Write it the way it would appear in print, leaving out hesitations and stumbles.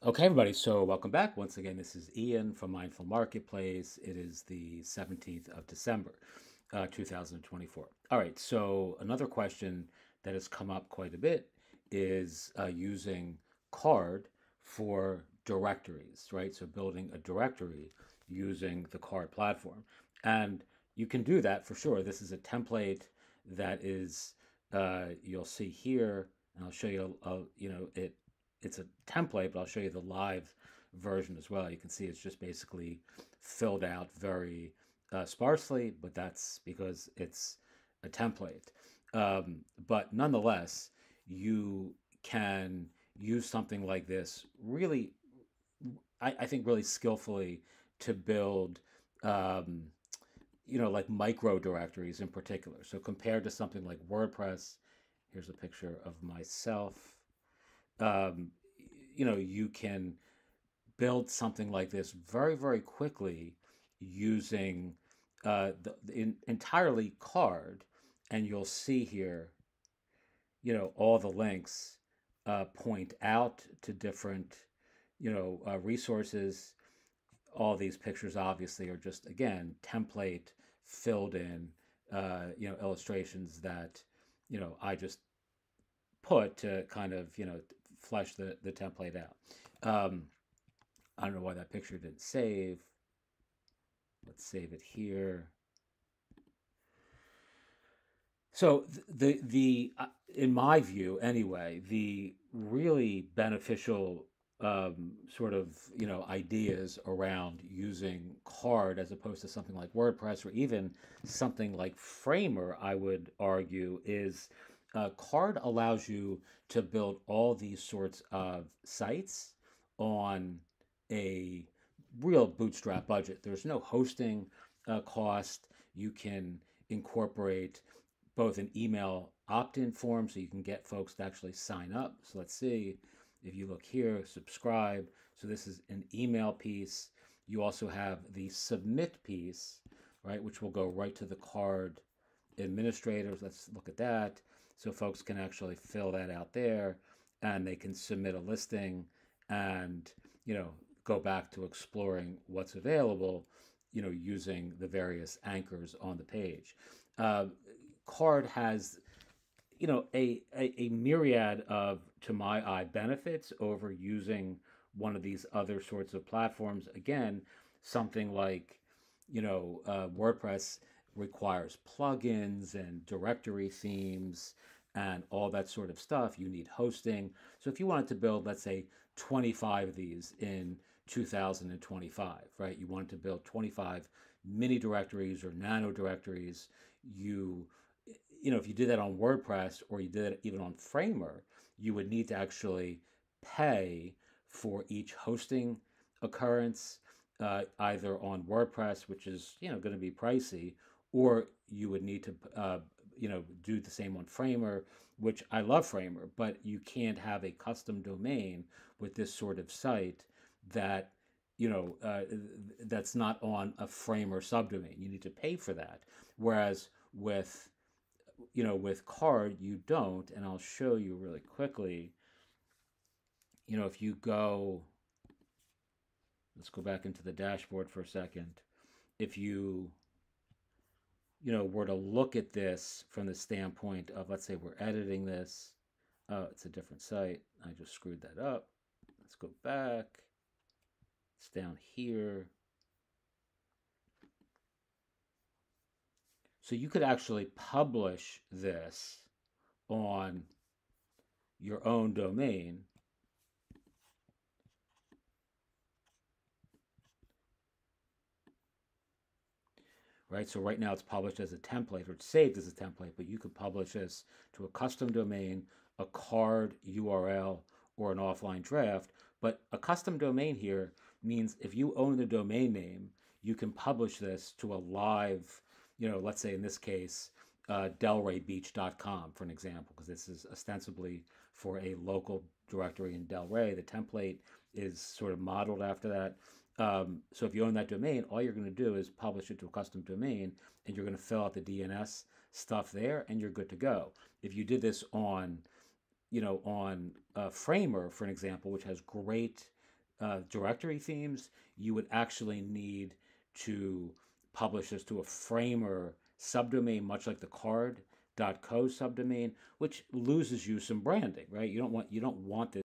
Okay, everybody, so welcome back. Once again, this is Ian from Mindful Marketplace. It is the 17th of December, 2024. All right, so another question that has come up quite a bit is using card for directories, right? So building a directory using the card platform. And you can do that for sure. This is a template that is, you'll see here, and I'll show you, it's a template, but I'll show you the live version as well. You can see it's just basically filled out very sparsely, but that's because it's a template. But nonetheless, you can use something like this really, I think, really skillfully to build, um, like micro directories in particular. So compared to something like WordPress, here's a picture of myself. Um, you can build something like this very, very quickly using entirely card. And you'll see here, all the links point out to different, resources. All these pictures obviously are just, again, template filled in, illustrations that, I just put to kind of, flesh the template out. I don't know why that picture didn't save. Let's save it here. So the in my view anyway, the really beneficial sort of ideas around using card as opposed to something like WordPress or even something like Framer, I would argue, is card allows you to build all these sorts of sites on a real bootstrap budget. There's no hosting cost. You can incorporate both an email opt-in form so you can get folks to actually sign up. So let's see if you look here, subscribe. So this is an email piece. You also have the submit piece, right, which will go right to the card administrators. Let's look at that. So folks can actually fill that out there and they can submit a listing and, go back to exploring what's available, using the various anchors on the page. Uh, Card has, a myriad of, to my eye, benefits over using one of these other sorts of platforms. Again, something like, WordPress requires plugins and directory themes and all that sort of stuff. You need hosting. So if you wanted to build, let's say, 25 of these in 2025, right? You wanted to build 25 mini directories or nano directories. If you did that on WordPress or you did it even on Framer, you would need to actually pay for each hosting occurrence, either on WordPress, which is going to be pricey, or you would need to do the same on Framer, which I love Framer, but you can't have a custom domain with this sort of site that that's not on a Framer subdomain. You need to pay for that. Whereas with card you don't, and I'll show you really quickly. If you go, let's go back into the dashboard for a second. If you were to look at this from the standpoint of, let's say we're editing this. Oh, it's a different site. I just screwed that up. Let's go back. It's down here. So you could actually publish this on your own domain. Right? So right now it's published as a template or it's saved as a template, but you could publish this to a custom domain, a card URL, or an offline draft. But a custom domain here means if you own the domain name, you can publish this to a live, let's say in this case, delraybeach.com for an example, because this is ostensibly for a local directory in Delray. The template is sort of modeled after that. So if you own that domain, all you're going to do is publish it to a custom domain, and you're going to fill out the DNS stuff there, and you're good to go. If you did this on Framer, for an example, which has great directory themes, you would actually need to publish this to a framer subdomain, much like the card.co subdomain, which loses you some branding, right? You don't want this